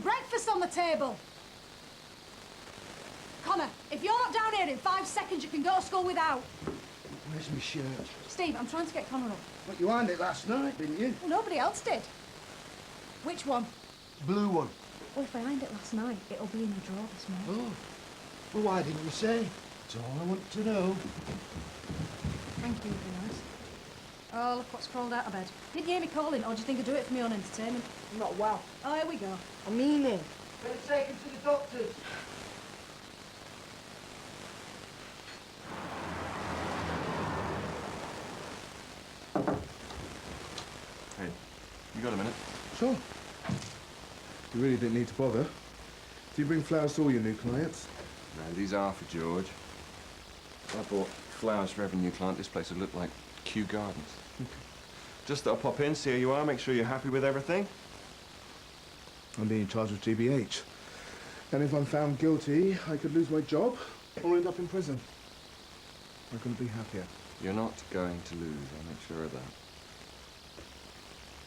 breakfast on the table. Connor, if you're not down here in 5 seconds, you can go to school without. Where's my shirt? Steve, I'm trying to get Connor up. What, you ironed it last night, didn't you? Well, nobody else did. Which one? Blue one. Well, if I ironed it last night, it'll be in the drawer this morning. Oh. Well, why didn't you say? That's all I want to know. Thank you, very nice. Oh, look what's crawled out of bed. Didn't you hear me calling, or do you think I'd do it for my own entertainment? Not well. Oh, here we go. I mean it. Better take him to the doctors. Hey, you got a minute? Sure. You really didn't need to bother. Do you bring flowers to all your new clients? No, these are for George. If I bought flowers for every new client, this place would look like Kew Gardens. Just thought I'd pop in, see how you are, make sure you're happy with everything. I'm being charged with GBH. And if I'm found guilty, I could lose my job or end up in prison. I couldn't be happier. You're not going to lose, I'll make sure of that.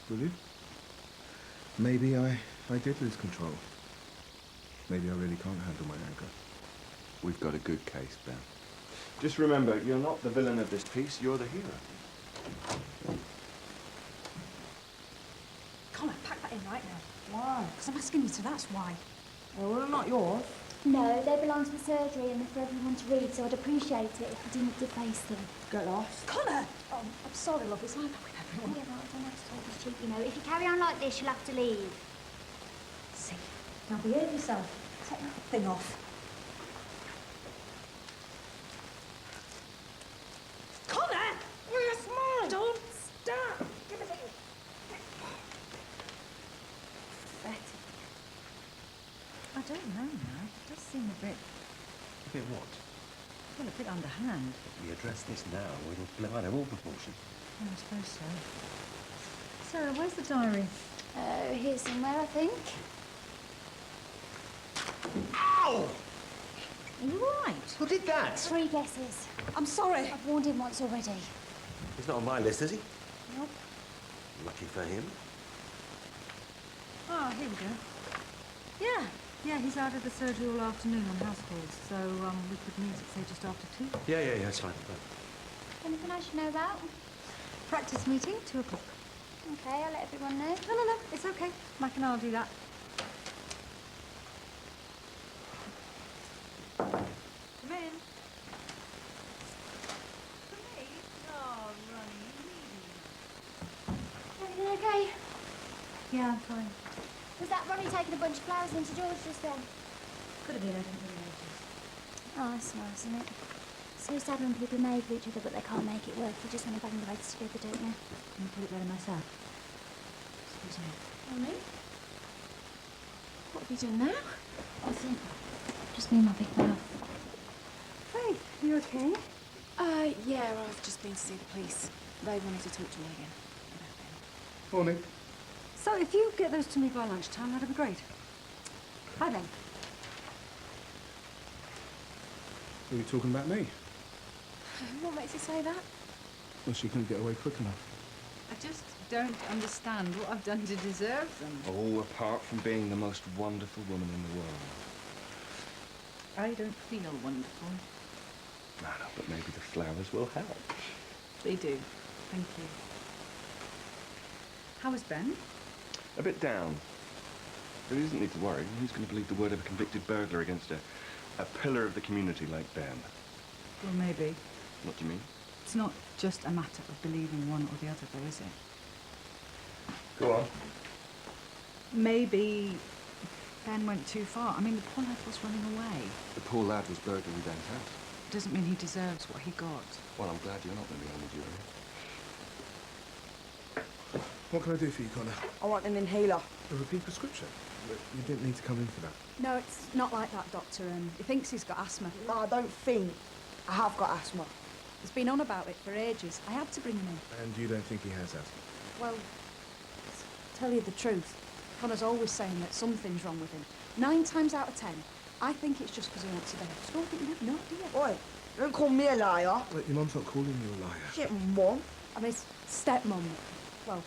Will you? Maybe I did lose control. Maybe I really can't handle my anger. We've got a good case, Ben. Just remember, you're not the villain of this piece, you're the hero. Connor, pack that in right now. Why? Because I'm asking you to, that's why. Well, they're not yours. No, they belong to the surgery and they're for everyone to read, so I'd appreciate it if you didn't deface them. Get lost. Connor! Oh, I'm sorry, love, it's like that with everyone. Yeah, right, I don't have to talk this cheap, you know. If you carry on like this, you'll have to leave. See, now behave yourself. Take that thing off. Connor! Oh, yes, mine. Don't stop! Give it here. Pathetic. I don't know now. It does seem a bit, A bit what? well, a bit underhand. If we address this now, it'll blow out of all proportion. Oh, I suppose so. Sarah, where's the diary? Here somewhere, I think. Ow! Are you all right? Who did that? 3 guesses. I'm sorry. I've warned him once already. He's not on my list, is he? Nope. Lucky for him. Oh, here we go. Yeah, he's out of the surgery all afternoon on house calls, so we could meet at, say, just after 2. Yeah, that's fine. Anything I should know about? Practice meeting, 2 o'clock. Okay, I'll let everyone know. No, it's okay. Mac and I'll do that. Come in. Please? Oh, Ronnie, Everything okay? Yeah, I'm fine. Was that Ronnie taking a bunch of flowers into George just then? Could have been, I didn't really notice. Oh, that's nice, isn't it? So sad when people are made for each other, but they can't make it work. You just want to bang the legs together, don't you? Can I put it better myself? Excuse me. Ronnie? What have you done now? Nothing. Just me and my big mouth. Faith, you okay? Yeah, I've just been to see the police. They wanted to talk to me again. Morning. So if you get those to me by lunchtime, that'd be great. Hi then. Are you talking about me? What makes you say that? Well, she couldn't get away quick enough. I just don't understand what I've done to deserve them. All apart from being the most wonderful woman in the world. I don't feel wonderful. No, but maybe the flowers will help. They do. Thank you. How is Ben? A bit down. But he doesn't need to worry. Who's going to believe the word of a convicted burglar against a pillar of the community like Ben? Well, maybe. What do you mean? It's not just a matter of believing one or the other, though, is it? Go on. Maybe Ben went too far. I mean, the poor lad was running away. The poor lad was burgling Ben's house. Doesn't mean he deserves what he got. Well, I'm glad you're not going to be on the jury. What can I do for you, Connor? I want an inhaler. A repeat prescription? But you didn't need to come in for that. No, it's not like that, Doctor. He thinks he's got asthma. No, I don't think. I have got asthma. He's been on about it for ages. I had to bring him in. And you don't think he has asthma? Well, to tell you the truth, Connor's always saying that something's wrong with him. 9 times out of 10, I think it's just because he wants to bed. So I think you never know, do you? Oi, don't call me a liar. Wait, your mum's not calling you a liar. Shit, Mum. I mean, stepmum. Well,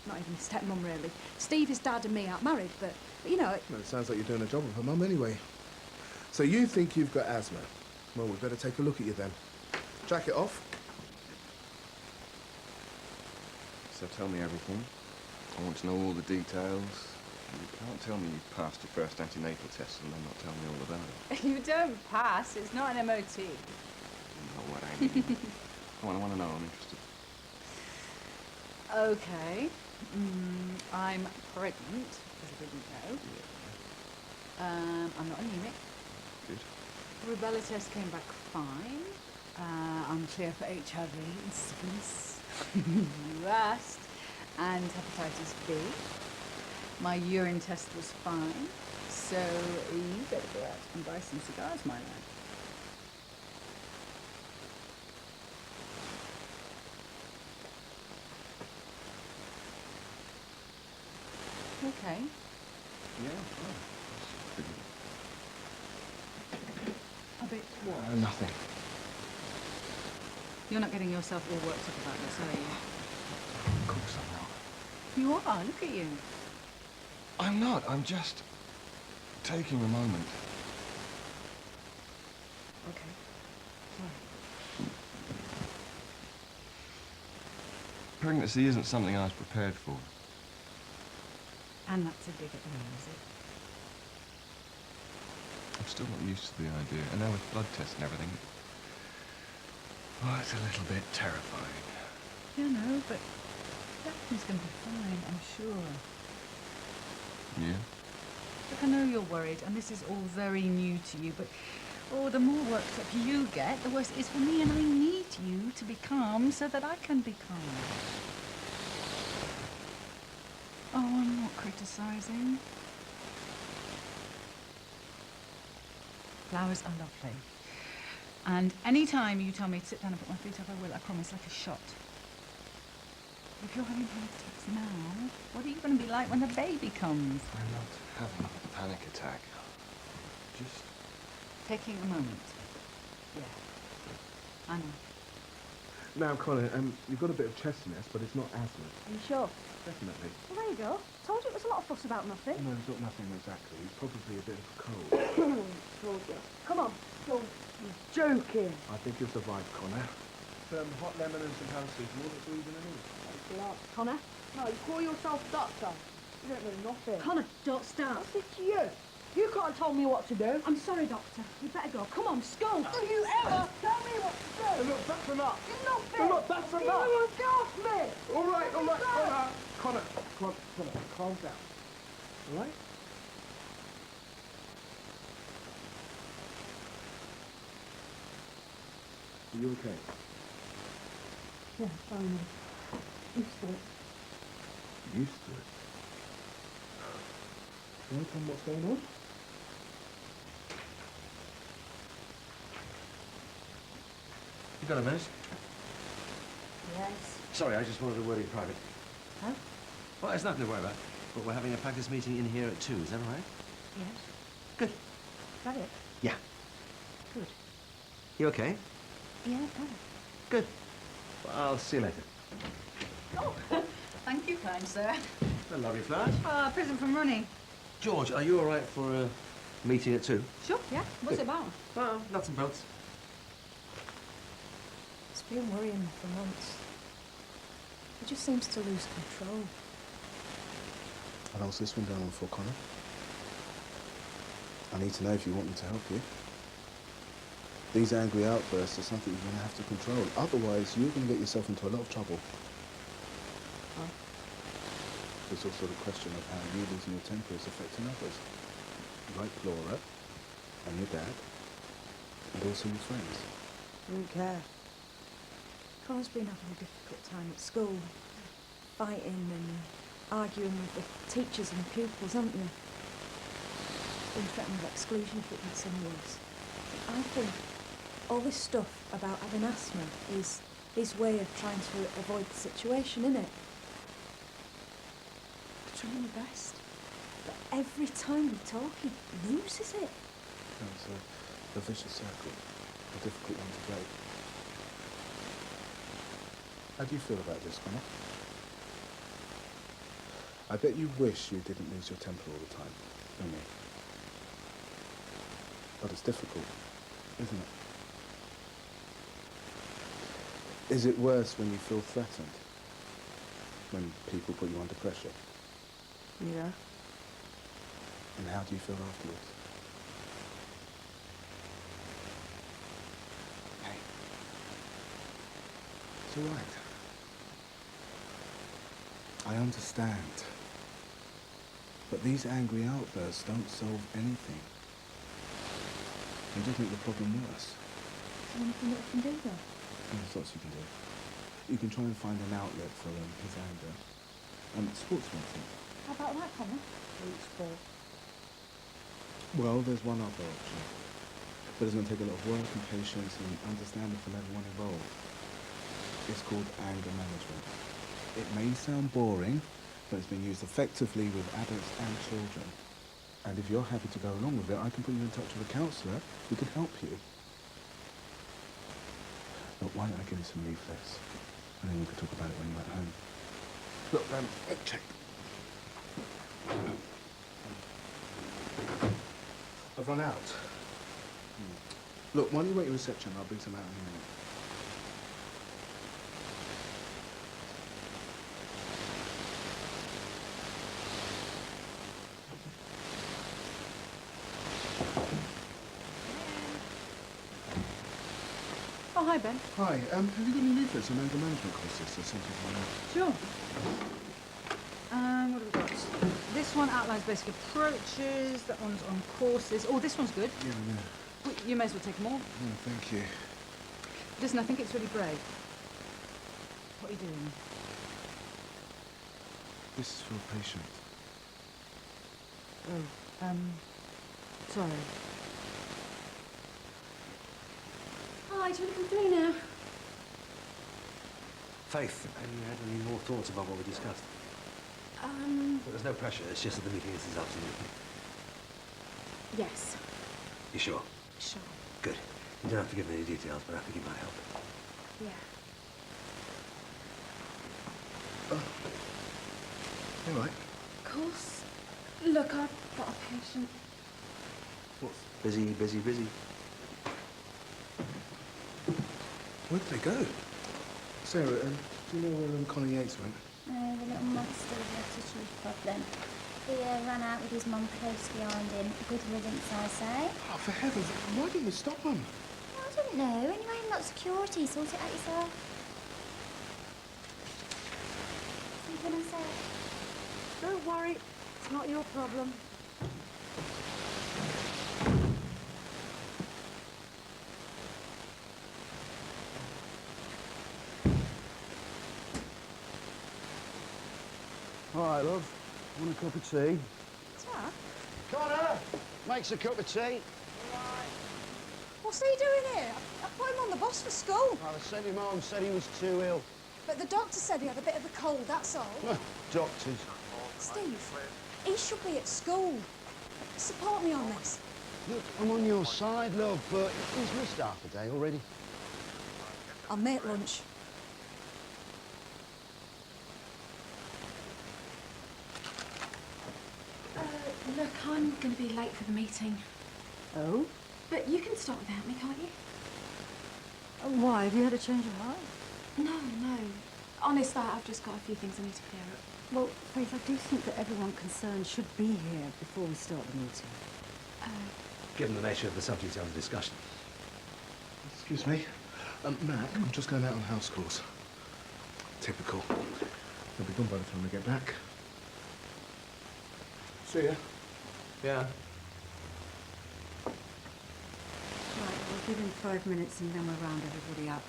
not even stepmum, really. Steve, his dad, and me aren't married, but But, you know, Well, it sounds like you're doing a job of her mum anyway. So you think you've got asthma? Well, we'd better take a look at you then. Jacket off. So tell me everything. I want to know all the details. You can't tell me you passed your first antenatal test and then not tell me all about it. You don't pass. It's not an MOT. You know what I mean. I want to know. I'm interested. Okay. I'm pregnant, because I didn't know. Yeah. I'm not anemic. Good. Rubella test came back fine. I'm clear for HIV and syphilis. You asked. And hepatitis B. My urine test was fine. So you better go out and buy some cigars, my lad. Okay. Yeah, fine. A bit Nothing. You're not getting yourself all worked up about this, are you? Of course I'm not. You are. Look at you. I'm not. I'm just taking a moment. Okay. Pregnancy isn't something I was prepared for. And that's a dig at me, is it? I'm still not used to the idea. And now with blood tests and everything, oh, it's a little bit terrifying. Yeah, no, but everything's going to be fine, I'm sure. Yeah? Look, I know you're worried, and this is all very new to you, but oh, the more worked up you get, the worse it is for me, and I need you to be calm so that I can be calm. Oh, I'm not criticising. Flowers are lovely. And any time you tell me to sit down and put my feet up, I will, I promise, like a shot. If you're having panic attacks now, what are you going to be like when the baby comes? I'm not having a panic attack. Just... Taking a moment. Yeah. I know. Now, Connor, you've got a bit of chestiness, but it's not asthma. Are you sure? Definitely. Well, there you go. Told you it was a lot of fuss about nothing. No, it's not nothing exactly. It's probably a bit of a cold. Told you. Come on. You're joking. I think you'll survive, Connor. Some hot lemon and some paracetamol, that's all you're going to need. Thanks a lot. Connor? No, you call yourself doctor. You don't know nothing. Connor, don't start. What's it to you? You can't tell me what to do. I'm sorry, Doctor. You better go. Come on, school. Don't you ever tell me what to do. Look, that's enough. You're nothing. Look, that's You enough. will get off me. All right, Connor, calm down. All right? Are you okay? Yeah, fine. Used to it. Used to it. You want to tell me what's going on? You got a minute? Yes. Sorry, I just wanted a word in private. Huh? Well, there's nothing to worry about. But we're having a practice meeting in here at 2, is that all right? Yes. Good. Is that it? Yeah. Good. You okay? Yeah, better. Good. Well, I'll see you later. Oh, thank you, kind sir. I love your flowers. Ah, present from Ronnie. George, are you all right for a meeting at 2? Sure, yeah. What's it about? Well, nuts and bolts. It's been worrying me for months. He just seems to lose control. How long's this been going on for, Connor? I need to know if you want me to help you. These angry outbursts are something you're going to have to control. Otherwise, you're going to get yourself into a lot of trouble. Huh? There's also the question of how you losing your temper is affecting others. Like Laura, and your dad, and also your friends. I don't care. Connor's been having a difficult time at school. Fighting and arguing with the teachers and pupils, haven't you? He's been threatened with exclusion if it gets any worse. I think all this stuff about having asthma is his way of trying to avoid the situation, innit? I'm trying my best. But every time we talk, he loses it. It's a vicious circle, a difficult one to break. How do you feel about this, Connor? I bet you wish you didn't lose your temper all the time, don't you? But it's difficult, isn't it? Is it worse when you feel threatened? When people put you under pressure? Yeah. And how do you feel afterwards? Hey. It's all right. I understand. But these angry outbursts don't solve anything. They just make the problem worse. Is there anything that I can do though? There's lots you can do. You can try and find an outlet for his anger. Sports, for instance. How about that, Connor? Sport. Well, there's one other option. But it's going to take a lot of work and patience and understanding from everyone involved. It's called anger management. It may sound boring, but it's been used effectively with adults and children. And if you're happy to go along with it, I can put you in touch with a counsellor who can help you. Look, why don't I give you some leaflets? And then we can talk about it when you're at home. Look, check. I've run out. Look, why don't you wait your reception? I'll bring some out in a minute. Oh, hi, Ben. Hi, have you got any leaflets on anger management courses or something like that? Sure. What have we got? This one outlines basic approaches. That one's on courses. Oh, this one's good. Yeah. Well, you may as well take them all. Oh, thank you. Listen, I think it's really brave. What are you doing? This is for a patient. Oh, sorry. Hi, do you want to come through now? Faith, have you had any more thoughts about what we discussed? There's no pressure, it's just that the meeting is this afternoon. Yes. You sure? Sure. Good. You don't have to give me any details, but I think it might help. Yeah. You all right? Of course. Look, I've got a patient. What's busy? Where did they go? Sarah, do you know where Connie Yates went? No, the little monster with the attitude problem. He ran out with his mum close behind him. Good riddance, I say. Oh, for heavens, why didn't you stop them? Well, I don't know. Anyway, I'm not security. Sort it out yourself. Something I said. Don't worry. It's not your problem. All right, love. Want a cup of tea? Dad? Connor! Makes a cup of tea. What's he doing here? I put him on the bus for school. I sent him home, said he was too ill. But the doctor said he had a bit of a cold, that's all. Doctors. Steve, he should be at school. Support me on this. Look, I'm on your side, love, but he's missed half a day already. I'll make lunch. Look, I'm going to be late for the meeting. Oh? But you can start without me, can't you? Why? Have you had a change of heart? No. Honest, I've just got a few things I need to clear up. Well, Faith, I do think that everyone concerned should be here before we start the meeting. Given the nature of the subject under discussion. Excuse me. Mac, I'm just going out on house calls. Typical. They'll be gone by the time we get back. See ya. Yeah. Right, we'll give him 5 minutes and then we'll round everybody up.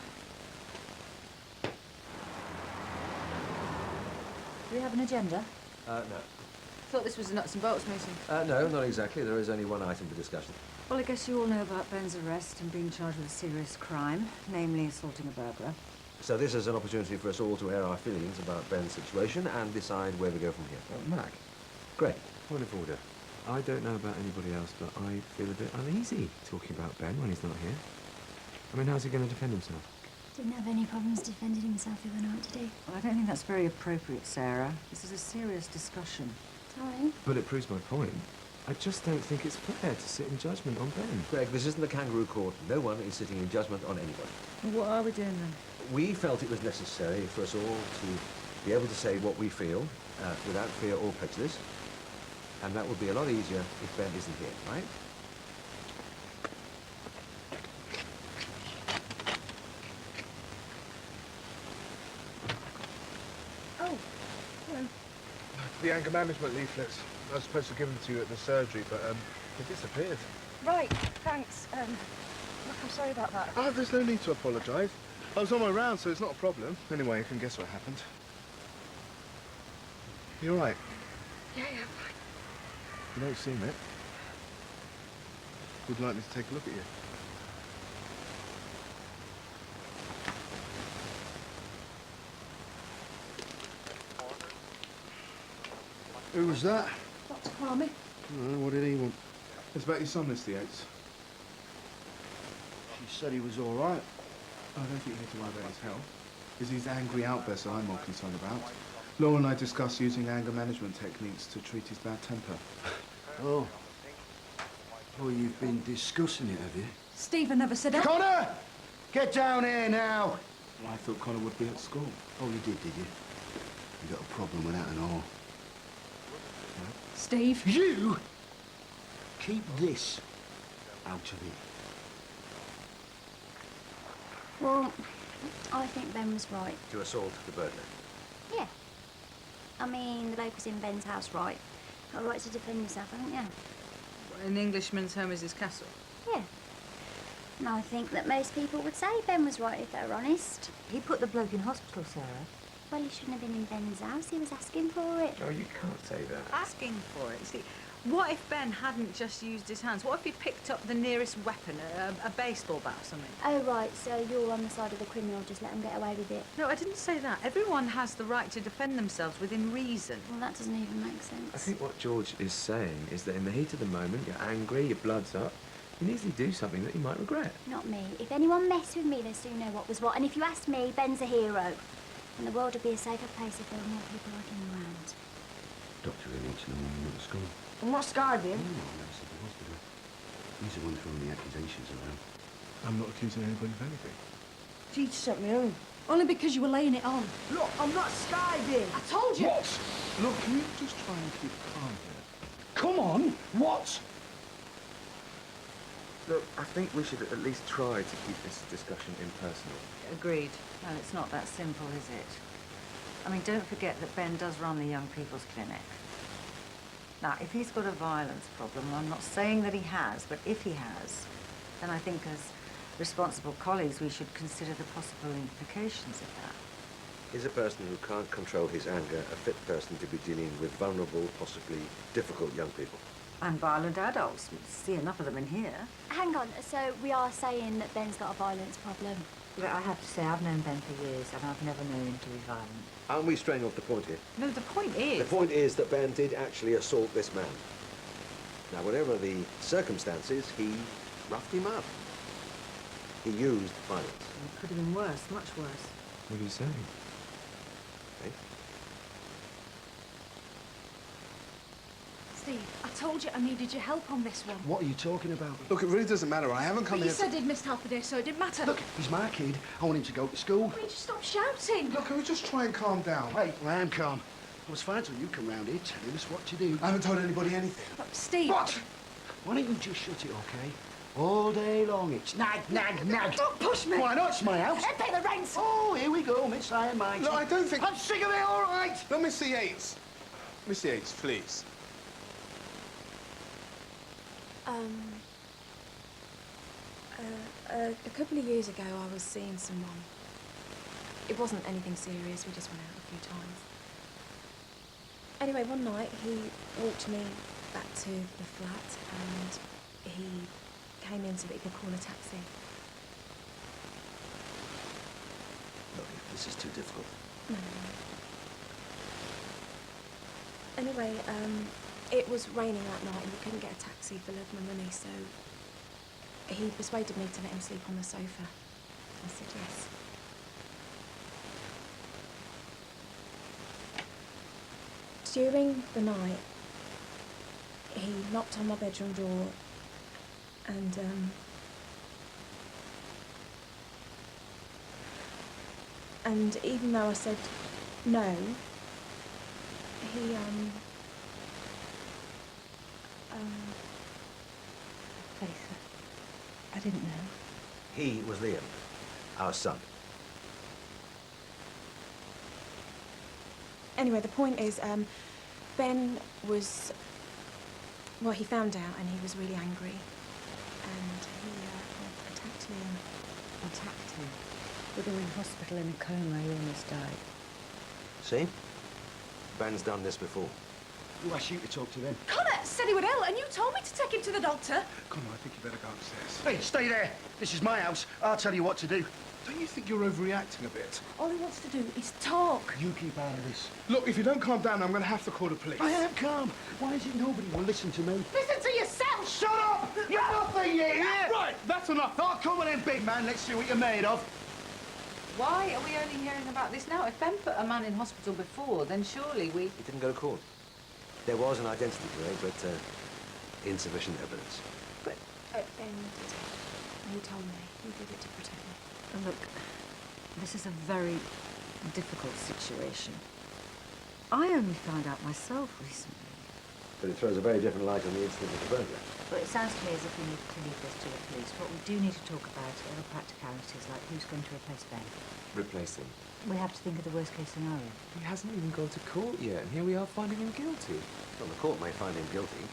Do we have an agenda? No. Thought this was a nuts and bolts meeting. No, not exactly. There is only one item for discussion. Well, I guess you all know about Ben's arrest and being charged with a serious crime, namely assaulting a burglar. So this is an opportunity for us all to air our feelings about Ben's situation and decide where we go from here. Mac, Great. point of order. I don't know about anybody else, but I feel a bit uneasy talking about Ben when he's not here. I mean, how's he going to defend himself? Didn't have any problems defending himself the other night, did he? Well, I don't think that's very appropriate, Sarah. This is a serious discussion. Sorry. But it proves my point. I just don't think it's fair to sit in judgment on Ben. Greg, this isn't the kangaroo court. No one is sitting in judgment on anybody. Well, what are we doing then? We felt it was necessary for us all to be able to say what we feel without fear or prejudice. And that would be a lot easier if Ben isn't here, right? Oh, hello. The anger management leaflets. I was supposed to give them to you at the surgery, but they disappeared. Right, thanks. Look, I'm sorry about that. Oh, there's no need to apologise. I was on my round, so it's not a problem. Anyway, you can guess what happened. You all right? Yeah, fine. You don't seem it. Would you like me to take a look at you? Who was that? Dr. Kwame. What did he want? It's about your son, Mr. Yates. She said he was all right. I don't think you need to worry about his health. It's his angry outbursts that I'm more concerned about. Laura and I discussed using anger management techniques to treat his bad temper. Oh. Oh, you've been discussing it, have you? Stephen never said it. Connor! Get down here now! Well, I thought Connor would be at school. Oh, you did you? You got a problem with that and all. Steve. You keep this out of it. Well, I think Ben was right. To assault the burglar. Yeah. I mean, the bloke was in Ben's house, right? Got a right to defend yourself, haven't you? An Englishman's home is his castle. Yeah. And I think that most people would say Ben was right if they were honest. He put the bloke in hospital, Sarah. Well, he shouldn't have been in Ben's house. He was asking for it. Oh, you can't say that. Asking for it. See, what if Ben hadn't just used his hands? What if he picked up the nearest weapon, a baseball bat or something? Oh, right, so you're on the side of the criminal, just let him get away with it. No, I didn't say that. Everyone has the right to defend themselves within reason. Well, that doesn't even make sense. I think what George is saying is that in the heat of the moment, you're angry, your blood's up, you can easily do something that you might regret. Not me. If anyone messed with me, they'd soon know what was what. And if you asked me, Ben's a hero. And the world would be a safer place if there were more people like him around. Doctor really needs to know when we went to school. And what's Sky Oh, doing? no, that's at the hospital. He's the one throwing the accusations around. I'm not accusing anybody of anything. Teacher sent me home. Only because you were laying it on. Look, I'm not skiving. I told you. What? Look, can you just try and keep calm here? Come on! What? Look, I think we should at least try to keep this discussion impersonal. Agreed. Well, it's not that simple, is it? I mean, don't forget that Ben does run the young people's clinic. Now, if he's got a violence problem, I'm not saying that he has, but if he has, then I think as responsible colleagues we should consider the possible implications of that. Is a person who can't control his anger a fit person to be dealing with vulnerable, possibly difficult young people? And violent adults. We see enough of them in here. Hang on, so we are saying that Ben's got a violence problem? But I have to say, I've known Ben for years, and I've never known him to be violent. Aren't we straying off the point here? No, the point is... The point is that Ben did actually assault this man. Now, whatever the circumstances, he roughed him up. He used violence. It could have been worse, much worse. What are you saying? Okay? Steve, I told you I needed your help on this one. What are you talking about? Look, it really doesn't matter. I haven't come But you here... said he'd missed half a day, so it didn't matter. Look, he's my kid. I want him to go to school. Will you just stop shouting? Look, can we just try and calm down? Wait, I am calm. I was fine till you come round here telling us what to do. I haven't told anybody anything. Look, Steve. What? Why don't you just shut it, okay? All day long, it's nag, nag, nag. Don't push me. Why not? It's my house. I'll pay the rent. Oh, here we go, Miss Iron Mike. No, I don't think... I'm sick of it, all right. No, Mr. Yates. Mr. Yates, please. A couple of years ago, I was seeing someone. It wasn't anything serious, we just went out a few times. Anyway, one night, he walked me back to the flat, and he came in so that he could call a taxi. Look, this is too difficult. No. Anyway, it was raining that night and we couldn't get a taxi for love nor money, so he persuaded me to let him sleep on the sofa. I said yes. During the night, he knocked on my bedroom door and even though I said no, he, Faith, I didn't know. He was Liam, our son. Anyway, the point is, Ben was, well, he found out and he was really angry and he attacked Liam. Attacked him? With her in hospital in a coma, he almost died. See? Ben's done this before. Who asked you to talk to them? Connor said he was ill, and you told me to take him to the doctor. Connor, I think you better go upstairs. Hey, stay there. This is my house. I'll tell you what to do. Don't you think you're overreacting a bit? All he wants to do is talk. You keep out of this. Look, if you don't calm down, I'm going to have to call the police. I am calm. Why is it nobody will listen to me? Listen to yourself! Shut up! You're nothing, you hear? Right, that's enough. Oh, come on then, big man. Let's see what you're made of. Why are we only hearing about this now? If Ben put a man in hospital before, then surely we... He didn't go to court. There was an identity grade, but insufficient evidence. But Ben did it. He told me. He did it to protect me. And look, this is a very difficult situation. I only found out myself recently. But it throws a very different light on the incident of the burglar. But it sounds to me as if we need to leave this to the police. What we do need to talk about are the practicalities, like who's going to replace Ben. Replace him. We have to think of the worst-case scenario. He hasn't even gone to court yet, and here we are finding him guilty. Well, the court may find him guilty.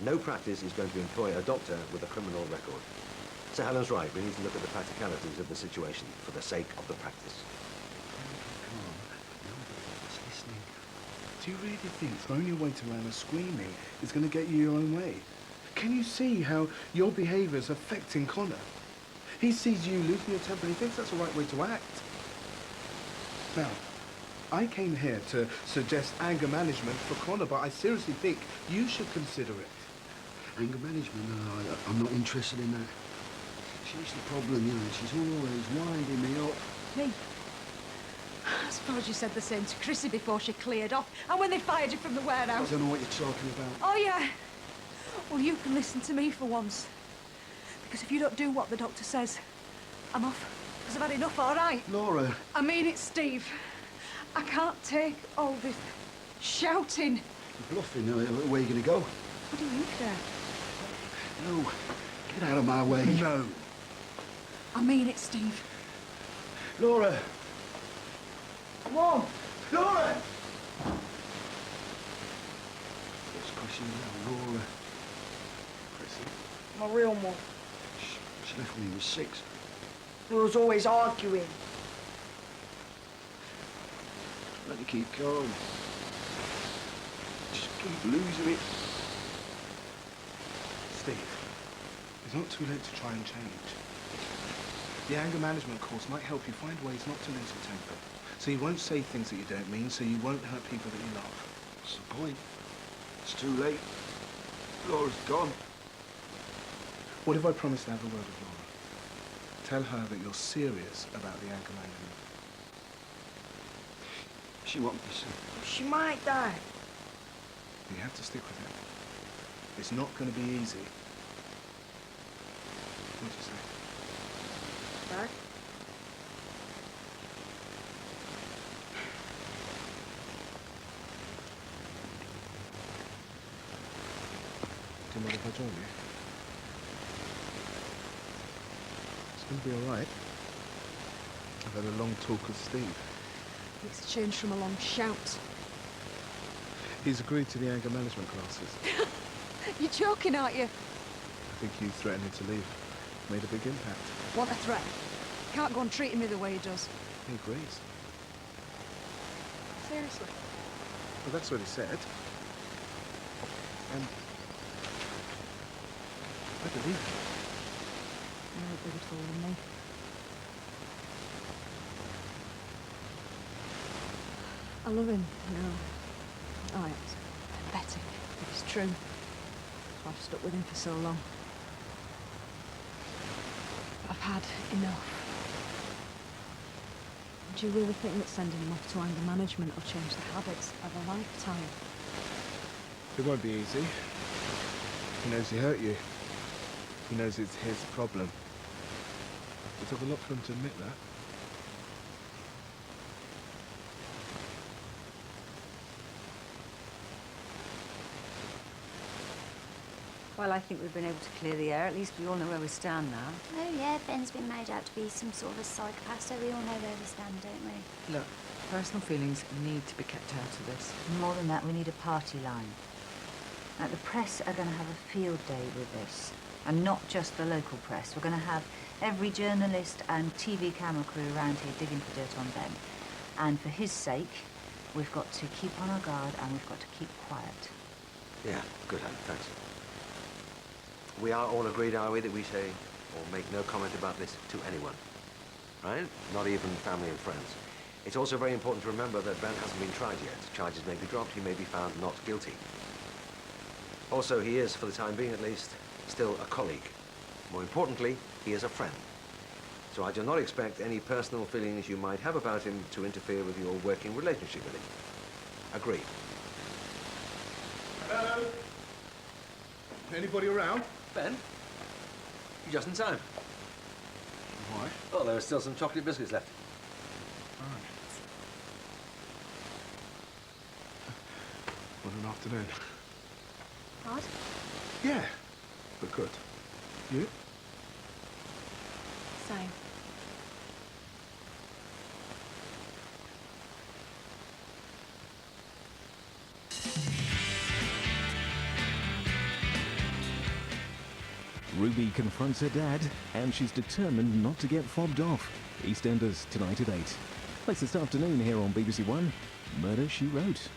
No practice is going to employ a doctor with a criminal record. So Helen's right. We need to look at the practicalities of the situation for the sake of the practice. Nobody's listening. Do you really think throwing your weight around and screaming is going to get you your own way? Can you see how your behaviour is affecting Connor? He sees you losing your temper and he thinks that's the right way to act. Now, I came here to suggest anger management for Connor, but I seriously think you should consider it. Anger management? No, I'm not interested in that. She's the problem, you know. She's always winding me up. Me? I suppose you said the same to Chrissy before she cleared off, and when they fired you from the I warehouse. don't know what you're talking about. Oh, yeah. Well, you can listen to me for once. Because if you don't do what the doctor says, I'm off. Because I've had enough, all right? Laura. I mean it, Steve. I can't take all this shouting. You're bluffing. Where are you going to go? What do you care? No. Get out of my way. No. I mean it, Steve. Laura. Come on. Laura! What's Chrissy now? Laura. Chrissy? My real mum. She left when he was 6. We was always arguing. Let me keep calm. Just keep losing it. Steve, it's not too late to try and change. The anger management course might help you find ways not to lose your temper. So you won't say things that you don't mean, so you won't hurt people that you love. What's the point? It's too late. Laura's gone. What if I promise to have a word with Laura? Tell her that you're serious about the anger management. She won't be sick. She might die. You have to stick with it. It's not going to be easy. What do you say? Dad? Do you mind if I join you? It's going to be all right. I've had a long talk with Steve. It's changed from a long shout. He's agreed to the anger management classes. You're joking, aren't you? I think you threatening to leave made a big impact. Want a threat? Can't go on treating me the way he does. He agrees. Seriously. Well, that's what he said. And I believe him. No bigger fool than me. I love him, you know. Oh, it's pathetic, if it's true. I've stuck with him for so long. But I've had enough. Do you really think that sending him off to anger management will change the habits of a lifetime? It won't be easy. He knows he hurt you. He knows it's his problem. It took a lot for him to admit that. Well, I think we've been able to clear the air. At least we all know where we stand now. Oh, yeah, Ben's been made out to be some sort of a psychopath, so we all know where we stand, don't we? Look, personal feelings need to be kept out of this. More than that, we need a party line. Now, the press are going to have a field day with this. And not just the local press. We're going to have every journalist and TV camera crew around here digging for dirt on Ben. And for his sake, we've got to keep on our guard and we've got to keep quiet. Yeah, good, Helen, thanks. We are all agreed, are we, that we say or make no comment about this to anyone, right? Not even family and friends. It's also very important to remember that Ben hasn't been tried yet. Charges may be dropped, he may be found not guilty. Also, he is, for the time being at least, still a colleague. More importantly, he is a friend. So I do not expect any personal feelings you might have about him to interfere with your working relationship with him. Agreed. Hello? Anybody around? Ben? You're just in time. Why? Oh, there are still some chocolate biscuits left. All right. What an afternoon. Hard? Yeah, but good. You? Same. Ruby confronts her dad, and she's determined not to get fobbed off. EastEnders tonight at 8. Plays this afternoon here on BBC1. Murder, She Wrote.